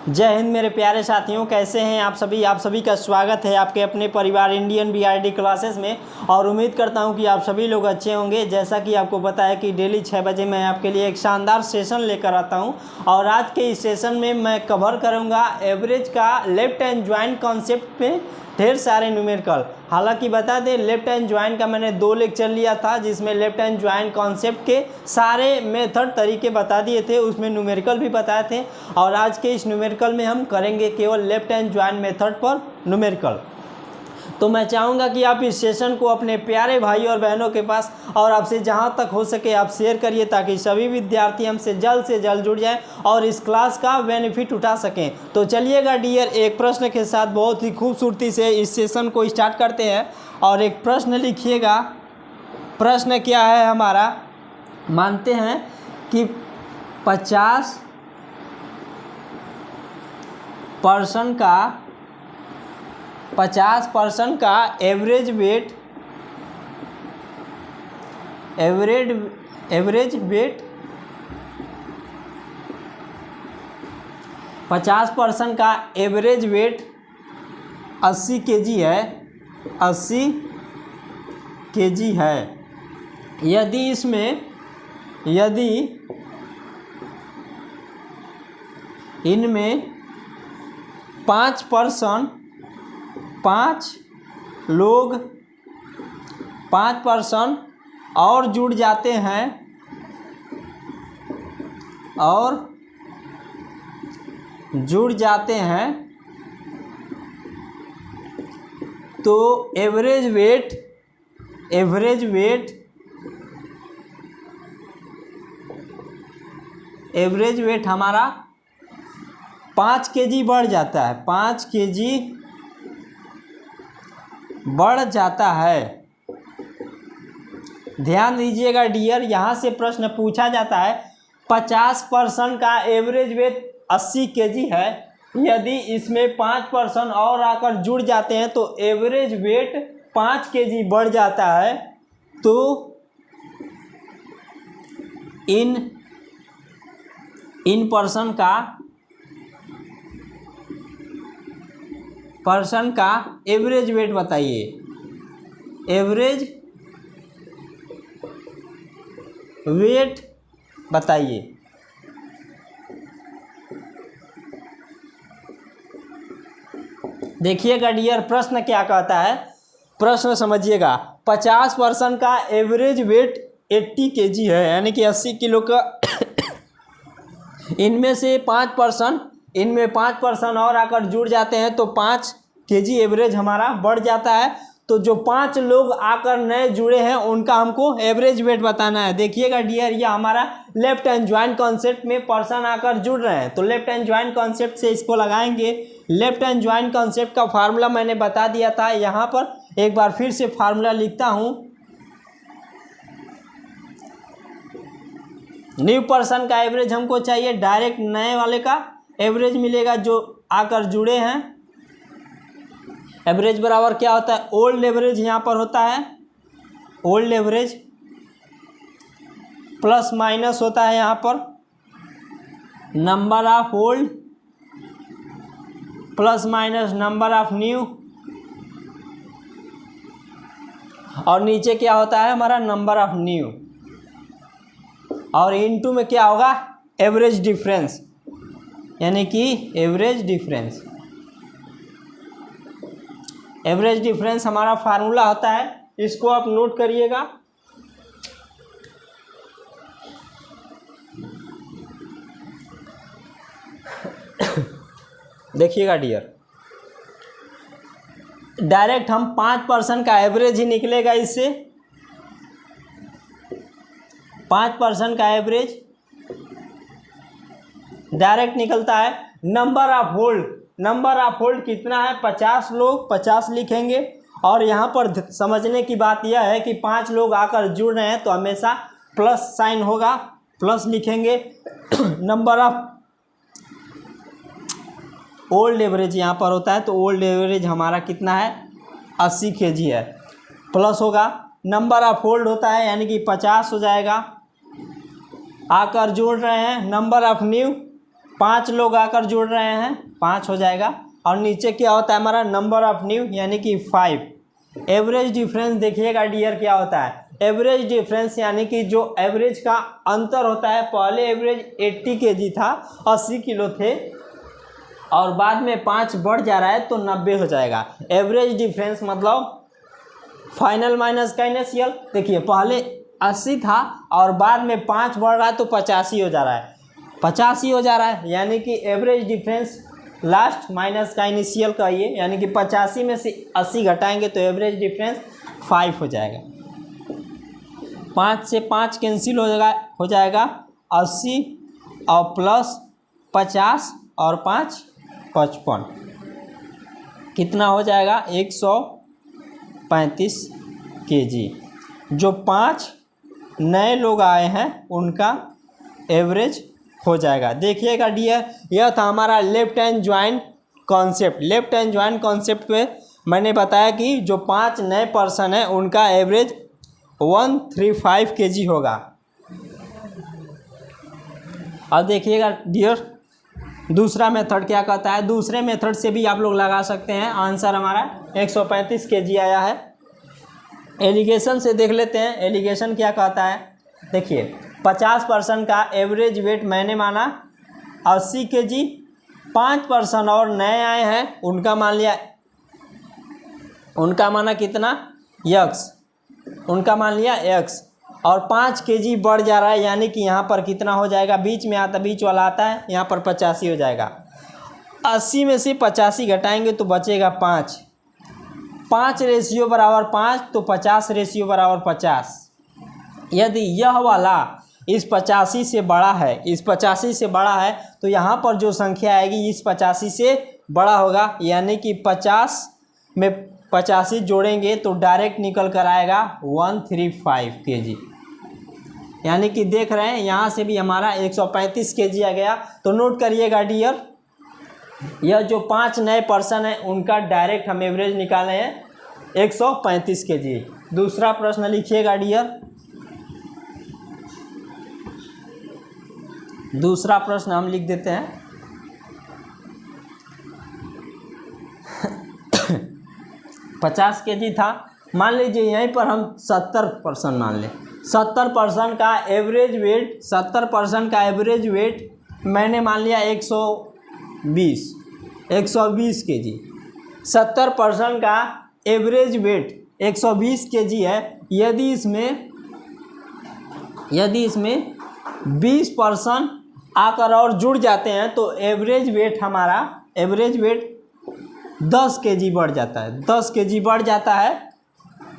जय हिंद मेरे प्यारे साथियों, कैसे हैं आप सभी का स्वागत है आपके अपने परिवार इंडियन बीआरडी क्लासेस में। और उम्मीद करता हूं कि आप सभी लोग अच्छे होंगे। जैसा कि आपको पता है कि डेली 6 बजे मैं आपके लिए एक शानदार सेशन लेकर आता हूं और आज के इस सेशन में मैं कवर करूंगा एवरेज का लेफ्ट हैंड ज्वाइंट कॉन्सेप्ट में ढेर सारे न्यूमेरिकल। हालांकि बता दें, लेफ्ट हैंड ज्वाइंट का मैंने 2 लेक्चर लिया था जिसमें लेफ्ट हैंड ज्वाइंट कॉन्सेप्ट के सारे मेथड तरीके बता दिए थे, उसमें न्यूमेरिकल भी बताए थे। और आज के इस न्यूमेरिकल में हम करेंगे केवल लेफ्ट हैंड ज्वाइंट मेथड पर न्यूमेरिकल। तो मैं चाहूँगा कि आप इस सेशन को अपने प्यारे भाई और बहनों के पास और आपसे जहाँ तक हो सके आप शेयर करिए ताकि सभी विद्यार्थी हमसे जल्द से जल्द जुड़ जाएं और इस क्लास का बेनिफिट उठा सकें। तो चलिएगा डियर, एक प्रश्न के साथ बहुत ही खूबसूरती से इस सेशन को स्टार्ट करते हैं। और एक प्रश्न लिखिएगा। प्रश्न क्या है हमारा? मानते हैं कि 50% का एवरेज वेट 50% का एवरेज वेट 80 केजी है। 80 केजी है। यदि इनमें 5% और जुड़ जाते हैं तो एवरेज वेट हमारा 5 केजी बढ़ जाता है। 5 केजी बढ़ जाता है। ध्यान दीजिएगा डियर, यहाँ से प्रश्न पूछा जाता है 50% का एवरेज वेट 80 केजी है। यदि इसमें 5% और आकर जुड़ जाते हैं तो एवरेज वेट 5 केजी बढ़ जाता है। तो इन पर्सन का एवरेज वेट बताइए। एवरेज वेट बताइए। देखिएगा डियर, प्रश्न क्या कहता है, प्रश्न समझिएगा। 50% का एवरेज वेट 80 केजी है, यानी कि 80 किलो का। इनमें 5% और आकर जुड़ जाते हैं तो 5 केजी एवरेज हमारा बढ़ जाता है। तो जो 5 लोग आकर नए जुड़े हैं उनका हमको एवरेज वेट बताना है। देखिएगा डियर, ये हमारा लेफ्ट हैंड ज्वाइंट कॉन्सेप्ट में पर्सन आकर जुड़ रहे हैं तो लेफ्ट हैंड ज्वाइंट कॉन्सेप्ट से इसको लगाएंगे। लेफ्ट हैंड ज्वाइंट कॉन्सेप्ट का फार्मूला मैंने बता दिया था। यहाँ पर एक बार फिर से फार्मूला लिखता हूँ। न्यू पर्सन का एवरेज हमको चाहिए, डायरेक्ट नए वाले का एवरेज मिलेगा जो आकर जुड़े हैं। एवरेज बराबर क्या होता है? ओल्ड एवरेज यहाँ पर होता है। ओल्ड एवरेज प्लस माइनस होता है यहाँ पर number of old plus minus number of new, और नीचे क्या होता है हमारा? Number of new. और इनटू में क्या होगा? एवरेज डिफरेंस, यानी कि एवरेज डिफरेंस। एवरेज डिफरेंस हमारा फार्मूला होता है, इसको आप नोट करिएगा। देखिएगा डियर, डायरेक्ट हम 5% का एवरेज ही निकलेगा इससे। 5% का एवरेज डायरेक्ट निकलता है। नंबर ऑफ होल्ड कितना है? 50 लोग, 50 लिखेंगे। और यहाँ पर समझने की बात यह है कि 5 लोग आकर जुड़ रहे हैं तो हमेशा प्लस साइन होगा, प्लस लिखेंगे। नंबर ऑफ ओल्ड एवरेज यहाँ पर होता है तो ओल्ड एवरेज हमारा कितना है? 80 केजी है, प्लस होगा। नंबर ऑफ होल्ड होता है यानी कि 50 हो जाएगा। आकर जोड़ रहे हैं नंबर ऑफ न्यू 5 लोग आकर जुड़ रहे हैं, 5 हो जाएगा। और नीचे क्या होता है हमारा नंबर ऑफ न्यू यानी कि 5। एवरेज डिफरेंस देखिएगा डियर क्या होता है, एवरेज डिफरेंस यानी कि जो एवरेज का अंतर होता है, पहले एवरेज 80 kg था, 80 किलो थे, और बाद में 5 बढ़ जा रहा है तो 90 हो जाएगा। एवरेज डिफरेंस मतलब फाइनल माइनस का इनिशियल। देखिए पहले 80 था और बाद में 5 बढ़ रहा है तो 85 हो जा रहा है, 85 हो जा रहा है, यानी कि एवरेज डिफरेंस लास्ट माइनस का इनिशियल का ये, यानी कि 85 में से 80 घटाएंगे तो एवरेज डिफरेंस 5 हो जाएगा। 5 से 5 कैंसिल हो जाएगा 80 और प्लस 50 और 5 55, कितना हो जाएगा 135 kg। जो 5 नए लोग आए हैं उनका एवरेज हो जाएगा। देखिएगा डियर, यह था हमारा left hand joint concept. Left hand joint concept में मैंने बताया कि जो 5 नए पर्सन हैं उनका एवरेज 135 kg होगा। अब देखिएगा डियर दूसरा मेथड क्या कहता है। दूसरे मेथड से भी आप लोग लगा सकते हैं। आंसर हमारा 135 kg आया है। एलिगेशन से देख लेते हैं, एलिगेशन क्या कहता है। देखिए 50% का एवरेज वेट मैंने माना 80 kg, 5% और नए आए हैं उनका मान लिया, उनका माना कितना x, उनका मान लिया x, और 5 kg बढ़ जा रहा है, यानी कि यहाँ पर कितना हो जाएगा, बीच में आता, बीच वाला आता है, यहाँ पर 85 हो जाएगा। 80 में से 85 घटाएंगे तो बचेगा 5, 5 रेशियो बराबर 5 तो 50 रेशियो बराबर 50। यदि यह वाला इस 85 से बड़ा है, इस 85 से बड़ा है तो यहाँ पर जो संख्या आएगी इस 85 से बड़ा होगा, यानी कि 50 में 85 जोड़ेंगे तो डायरेक्ट निकल कर आएगा 135 kg। यानी कि देख रहे हैं यहाँ से भी हमारा 135 kg आ गया। तो नोट करिएगा डियर, यह जो 5 नए पर्सन हैं उनका डायरेक्ट हम एवरेज निकाले हैं 135 kg। दूसरा प्रश्न लिखिएगा डियर, दूसरा प्रश्न हम लिख देते हैं। 50 kg था, मान लीजिए यहीं पर हम 70% मान लें। 70% का एवरेज वेट, 70% का एवरेज वेट मैंने मान लिया 120 kg। 70% का एवरेज वेट 120 kg है। यदि इसमें 20% आकर और जुड़ जाते हैं तो एवरेज वेट हमारा, एवरेज वेट 10 kg बढ़ जाता है। 10 kg बढ़ जाता है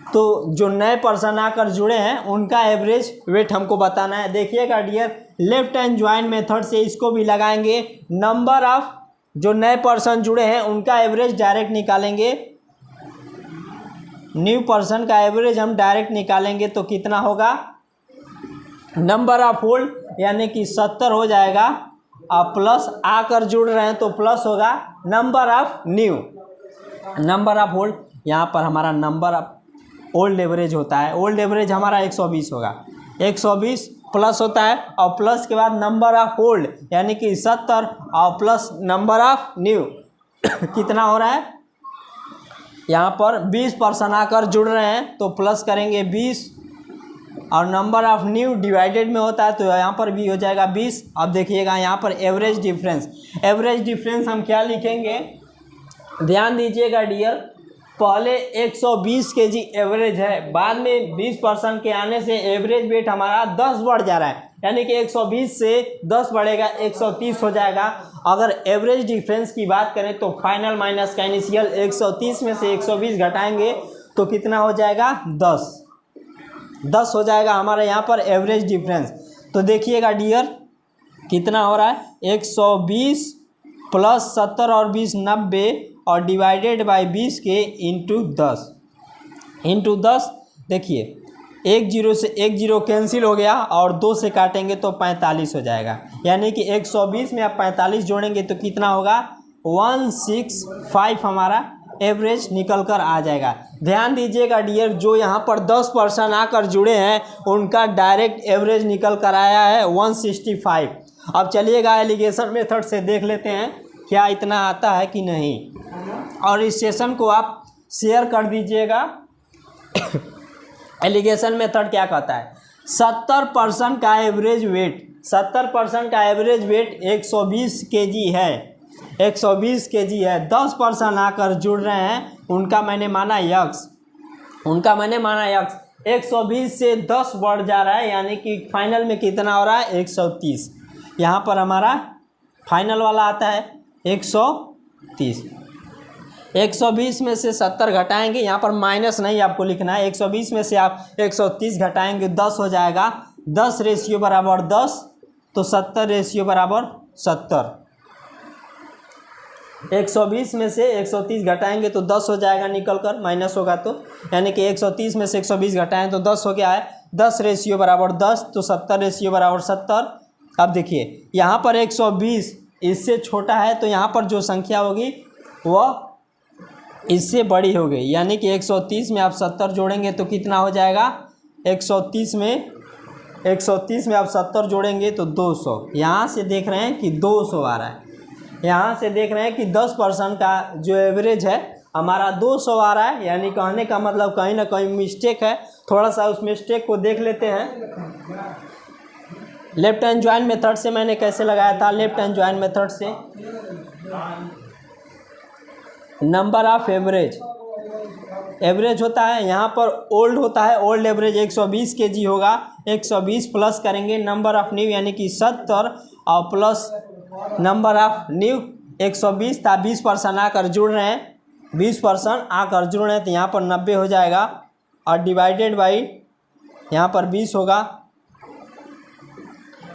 तो जो नए पर्सन आकर जुड़े हैं उनका एवरेज वेट हमको बताना है। देखिएगा dear, left hand join method से इसको भी लगाएंगे। नंबर ऑफ जो नए पर्सन जुड़े हैं उनका एवरेज डायरेक्ट निकालेंगे, न्यू पर्सन का एवरेज हम डायरेक्ट निकालेंगे तो कितना होगा, नंबर ऑफ होल्ड यानी कि 70 हो जाएगा, और प्लस आकर जुड़ रहे हैं तो प्लस होगा number of new, number of hold. यहाँ पर हमारा नंबर ऑफ ओल्ड एवरेज होता है, ओल्ड एवरेज हमारा 120 होगा, 120 प्लस होता है और प्लस के बाद नंबर ऑफ होल्ड यानी कि 70 और प्लस नंबर ऑफ न्यू कितना हो रहा है, यहाँ पर 20% आकर जुड़ रहे हैं तो प्लस करेंगे 20, और नंबर ऑफ न्यू डिवाइडेड में होता है तो यहाँ पर भी हो जाएगा 20। अब देखिएगा यहाँ पर एवरेज डिफरेंस, एवरेज डिफरेंस हम क्या लिखेंगे, ध्यान दीजिएगा डियर, पहले 120 kg एवरेज है, बाद में 20% के आने से एवरेज वेट हमारा 10 बढ़ जा रहा है, यानी कि 120 से 10 बढ़ेगा 130 हो जाएगा। अगर एवरेज डिफरेंस की बात करें तो फाइनल माइनस का इनिशियल, 130 में से 120 घटाएंगे तो कितना हो जाएगा 10 हो जाएगा हमारा यहाँ पर एवरेज डिफरेंस। तो देखिएगा डियर कितना हो रहा है, 120 प्लस 70 और 20 90 और डिवाइडेड बाय 20 के इंटू 10। देखिए 1 0 से 1 0 कैंसिल हो गया और 2 से काटेंगे तो 45 हो जाएगा, यानी कि 120 में आप 45 जोड़ेंगे तो कितना होगा 165 हमारा एवरेज निकल कर आ जाएगा। ध्यान दीजिएगा डियर, जो यहाँ पर 10% आकर जुड़े हैं उनका डायरेक्ट एवरेज निकल कर आया है 165, अब चलिएगा एलिगेशन मेथड से देख लेते हैं क्या इतना आता है कि नहीं, और इस सेशन को आप शेयर कर दीजिएगा। एलिगेशन मेथड क्या कहता है, 70% का एवरेज वेट, 70% का एवरेज वेट 120 केजी है, 120 केजी है। 10% आकर जुड़ रहे हैं, उनका मैंने माना यक्स, उनका मैंने माना यक्स। 120 से 10 बढ़ जा रहा है, यानी कि फाइनल में कितना हो रहा है 130। यहाँ पर हमारा फाइनल वाला आता है 130। 120 में से 70 घटाएंगे, यहाँ पर माइनस नहीं आपको लिखना है। 120 में से आप 130 घटाएंगे 10 हो जाएगा। 10 रेशियो बराबर 10, तो 70 रेशियो बराबर 70। 120 में से 130 घटाएंगे तो 10 हो जाएगा, निकल कर माइनस होगा तो, यानी कि 130 में से 120 घटाएं तो 10 हो गया है। 10 रेशियो बराबर 10, तो 70 रेशियो बराबर 70। अब देखिए यहाँ पर 120 इससे छोटा है, तो यहाँ पर जो संख्या होगी वह इससे बड़ी होगी, यानी कि 130 में आप 70 जोड़ेंगे तो कितना हो जाएगा, 130 में आप 70 जोड़ेंगे तो 200। यहाँ से देख रहे हैं कि 200 आ रहा है, यहाँ से देख रहे हैं कि 10% का जो एवरेज है हमारा 200 आ रहा है, यानी कहने का मतलब कहीं ना कहीं मिस्टेक है। थोड़ा सा उस मिस्टेक को देख लेते हैं। लेफ्ट हैंड ज्वाइन मेथड से मैंने कैसे लगाया था, लेफ्ट हैंड ज्वाइन मेथड से नंबर ऑफ एवरेज, एवरेज होता है यहाँ पर ओल्ड होता है, ओल्ड एवरेज 120 केजी होगा। 120 प्लस करेंगे नंबर ऑफ न्यू, यानी कि 70, और प्लस नंबर ऑफ न्यू 120 था। 20% आकर जुड़ रहे हैं, 20% आकर जुड़ रहे हैं तो यहाँ पर 90 हो जाएगा, और डिवाइडेड बाई यहाँ पर 20 होगा,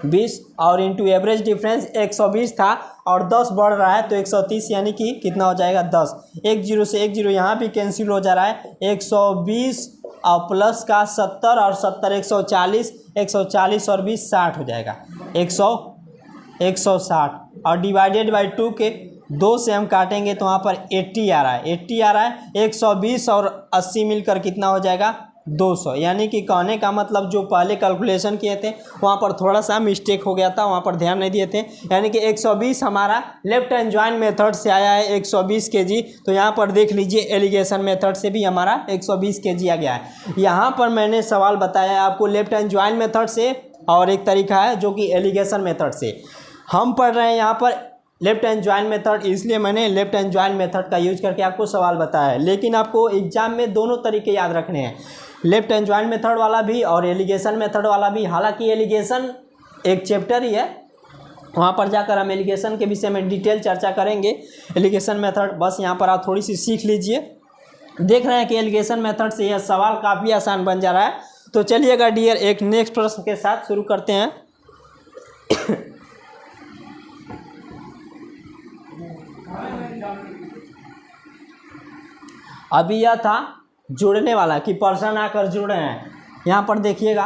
20, और इंटू एवरेज डिफरेंस 120 था और 10 बढ़ रहा है तो 130, यानी कि कितना हो जाएगा 10। 1 0 से 1 0 यहाँ भी कैंसिल हो जा रहा है। 120 और प्लस का 70 और 70 140, 140 और 20 60 हो जाएगा, 160, और डिवाइडेड बाई 2 के 2 से हम काटेंगे तो वहाँ पर 80 आ रहा है, 80 आ रहा है। 120 और 80 मिलकर कितना हो जाएगा 200, यानी कि कहने का मतलब जो पहले कैलकुलेशन किए थे वहाँ पर थोड़ा सा मिस्टेक हो गया था, वहाँ पर ध्यान नहीं दिए थे। यानी कि 120 हमारा लेफ्ट हैंड ज्वाइन मेथड से आया है 120 केजी। तो यहाँ पर देख लीजिए एलिगेशन मेथड से भी हमारा 120 केजी आ गया है। यहाँ पर मैंने सवाल बताया आपको लेफ्ट हैंड ज्वाइन मेथड से, और एक तरीका है जो कि एलिगेशन मेथड से। हम पढ़ रहे हैं यहाँ पर लेफ्ट हैंड ज्वाइन मेथड, इसलिए मैंने लेफ्ट हैंड ज्वाइन मेथड का यूज करके आपको सवाल बताया है। लेकिन आपको एग्जाम में दोनों तरीके याद रखने हैं, लेफ्ट हैंड ज्वाइन मेथड वाला भी और एलिगेशन मेथड वाला भी। हालांकि एलिगेशन एक चैप्टर ही है, वहाँ पर जाकर हम एलिगेशन के विषय में डिटेल चर्चा करेंगे। एलिगेशन मेथड बस यहाँ पर आप थोड़ी सी सीख लीजिए। देख रहे हैं कि एलिगेशन मेथड से यह सवाल काफ़ी आसान बन जा रहा है। तो चलिएगा डियर एक नेक्स्ट प्रश्न के साथ शुरू करते हैं। अभी यह था जुड़ने वाला कि पर्सन आकर जुड़ रहे हैं। यहाँ पर देखिएगा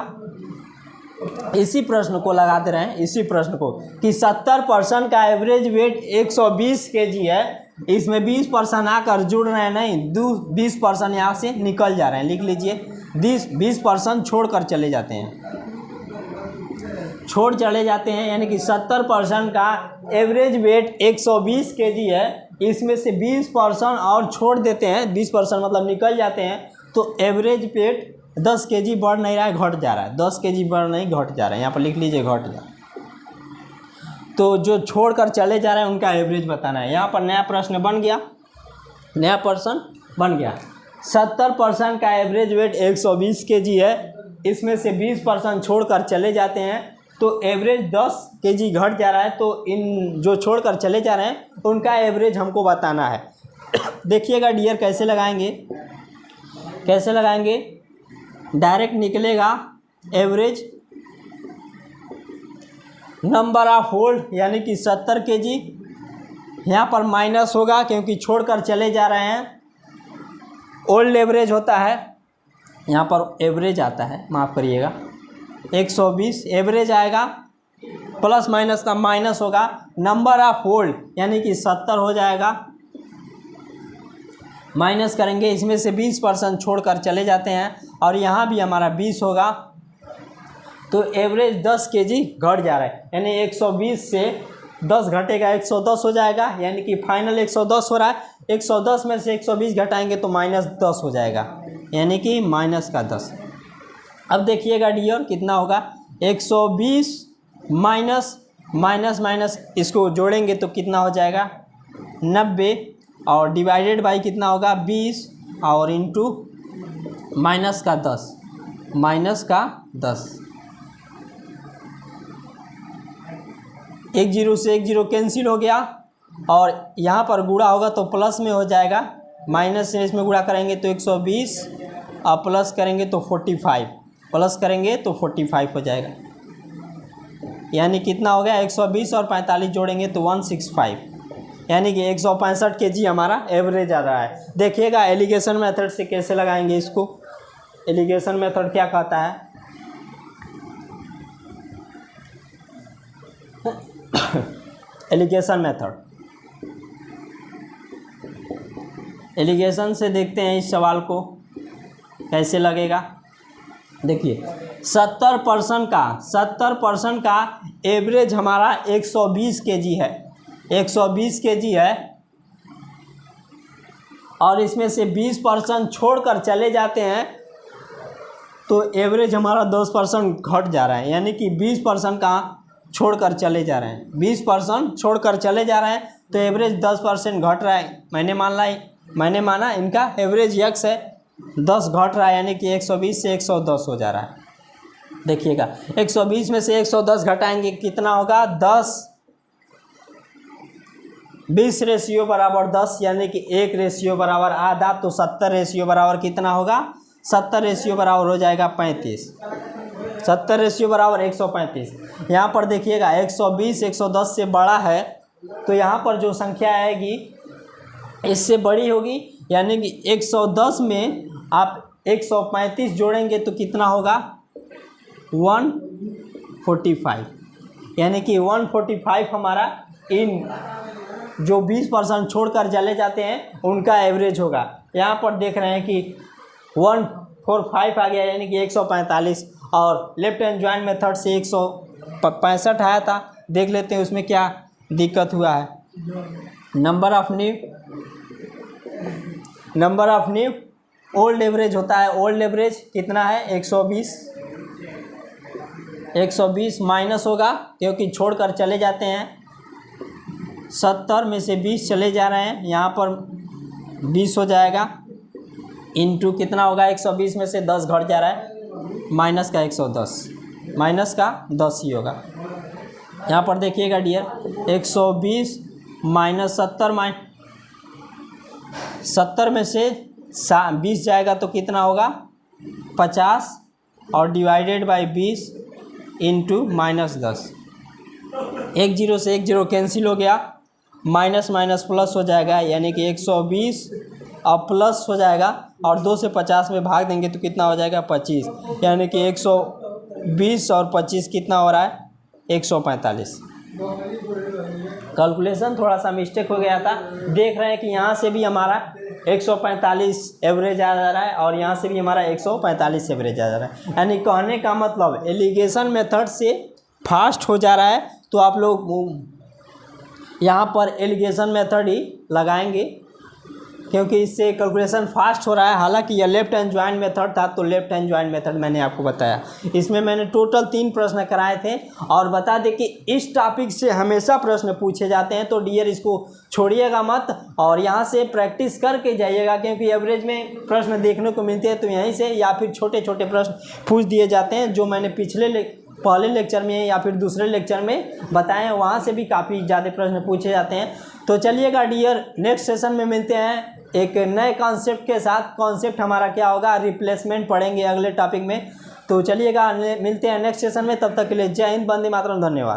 इसी प्रश्न को लगाते रहें, इसी प्रश्न को कि 70% का एवरेज वेट 120 केजी है, इसमें 20% आकर जुड़ रहे हैं, नहीं 20% यहाँ से निकल जा रहे हैं। लिख लीजिए 20% छोड़ कर चले जाते हैं, छोड़ चले जाते हैं, यानी कि 70% का एवरेज वेट 120 केजी है, इसमें से 20% और छोड़ देते हैं, 20% मतलब निकल जाते हैं, तो एवरेज वेट 10 केजी बढ़ नहीं रहा है, घट जा रहा है। 10 केजी बढ़ नहीं, घट जा रहा है। यहाँ पर लिख लीजिए घट जा। तो जो छोड़ कर चले जा रहे हैं उनका एवरेज बताना है। यहाँ पर नया प्रश्न बन गया, नया प्रश्न बन गया। 70% का एवरेज वेट 120 केजी है, इसमें से 20% छोड़ कर चले जाते हैं, तो एवरेज 10 केजी घट जा रहा है। तो इन जो छोड़ कर चले जा रहे हैं उनका एवरेज हमको बताना है। देखिएगा डियर कैसे लगाएंगे, कैसे लगाएंगे। डायरेक्ट निकलेगा एवरेज नंबर ऑफ होल्ड, यानी कि 70 केजी। यहाँ पर माइनस होगा क्योंकि छोड़कर चले जा रहे हैं। ओल्ड एवरेज होता है, यहाँ पर एवरेज आता है, माफ़ करिएगा 120 एवरेज आएगा, प्लस माइनस का माइनस होगा। नंबर ऑफ होल्ड यानी कि 70 हो जाएगा, माइनस करेंगे, इसमें से 20% छोड़कर चले जाते हैं, और यहाँ भी हमारा 20 होगा, तो एवरेज 10 kg घट जा रहा है, यानी 120 से 10 घटेगा 110 हो जाएगा, यानी कि फाइनल 110 हो रहा है। 110 में से 120 घटाएंगे तो -10 हो जाएगा, यानी कि -10। अब देखिएगा डियर कितना होगा, 120 माइनस इसको जोड़ेंगे तो कितना हो जाएगा 90, और डिवाइडेड बाई कितना होगा 20, और इंटू -10 एक जीरो से एक जीरो कैंसिल हो गया, और यहाँ पर गुणा होगा तो प्लस में हो जाएगा, माइनस से इसमें गुणा करेंगे तो 120 और प्लस करेंगे तो 45, प्लस करेंगे तो 45 हो जाएगा, यानी कितना हो गया 120 और 45 जोड़ेंगे तो 165, यानी कि 165 kg हमारा एवरेज आ रहा है। देखिएगा एलिगेशन मेथड से कैसे लगाएंगे इसको। एलिगेशन मेथड क्या कहता है, एलिगेशन मेथड, एलिगेशन से देखते हैं इस सवाल को कैसे लगेगा। देखिए 70% का एवरेज हमारा 120 kg है, 120 kg है, और इसमें से 20% छोड़कर चले जाते हैं तो एवरेज हमारा 10% घट जा रहा है, यानी कि 20% का छोड़कर चले जा रहे हैं, 20% छोड़कर चले जा रहे हैं तो एवरेज 10% घट रहा है। मैंने माना इनका एवरेज x है 10 घट रहा है, यानी कि 120 से 110 हो जा रहा है। देखिएगा 120 में से 110 घटाएंगे कितना होगा 10, 20 रेशियो बराबर 10, यानी कि 1 रेशियो बराबर आधा, तो 70 रेशियो बराबर कितना होगा 70 रेशियो बराबर हो जाएगा 35, 70 रेशियो बराबर 135। यहाँ पर देखिएगा 120 110 से बड़ा है तो यहाँ पर जो संख्या आएगी इससे बड़ी होगी, यानी कि 110 में आप 135 जोड़ेंगे तो कितना होगा 145, यानी कि 145 हमारा इन जो 20% छोड़कर चले जाते हैं उनका एवरेज होगा। यहाँ पर देख रहे हैं कि 145 आ गया, यानी कि 145, और लेफ्ट हैंड जॉइंट मेथड से 165 आया था। देख लेते हैं उसमें क्या दिक्कत हुआ है। Number of new old average होता है, ओल्ड एवरेज कितना है 120 माइनस होगा क्योंकि छोड़कर चले जाते हैं, 70 में से 20 चले जा रहे हैं, यहाँ पर 20 हो जाएगा, इंटू कितना होगा 120 में से 10 घट जा रहा है, माइनस का 110, माइनस का 10 ही होगा। यहाँ पर देखिएगा डियर 120 माइनस 70 में से 20 जाएगा तो कितना होगा 50, और डिवाइडेड बाई 20 इंटू -10, एक जीरो से एक जीरो कैंसिल हो गया, माइनस प्लस हो जाएगा, यानी कि 120 और प्लस हो जाएगा, और 2 से 50 में भाग देंगे तो कितना हो जाएगा 25, यानी कि 120 और 25 कितना हो रहा है 145। कैलकुलेशन थोड़ा सा मिस्टेक हो गया था। देख रहे हैं कि यहाँ से भी हमारा 145 एवरेज आ जा रहा है और यहाँ से भी हमारा 145 एवरेज आ जा रहा है, यानी कहने का मतलब एलिगेशन मेथड से फास्ट हो जा रहा है। तो आप लोग यहाँ पर एलिगेशन मेथड ही लगाएंगे क्योंकि इससे कैलकुलेशन फास्ट हो रहा है। हालांकि यह लेफ्ट हैंड जॉइंट मेथड था तो लेफ्ट हैंड जॉइंट मेथड मैंने आपको बताया। इसमें मैंने टोटल 3 प्रश्न कराए थे, और बता दें कि इस टॉपिक से हमेशा प्रश्न पूछे जाते हैं, तो डियर इसको छोड़िएगा मत और यहाँ से प्रैक्टिस करके जाइएगा, क्योंकि एवरेज में प्रश्न देखने को मिलते हैं तो यहीं से या फिर छोटे छोटे प्रश्न पूछ दिए जाते हैं जो मैंने पहले लेक्चर में या फिर दूसरे लेक्चर में बताए हैं, वहाँ से भी काफ़ी ज़्यादा प्रश्न पूछे जाते हैं। तो चलिएगा डियर, नेक्स्ट सेशन में मिलते हैं एक नए कॉन्सेप्ट के साथ। कॉन्सेप्ट हमारा क्या होगा, रिप्लेसमेंट पढ़ेंगे अगले टॉपिक में। तो चलिएगा मिलते हैं नेक्स्ट सेशन में, तब तक के लिए जय हिंद, वंदे मातरम, धन्यवाद।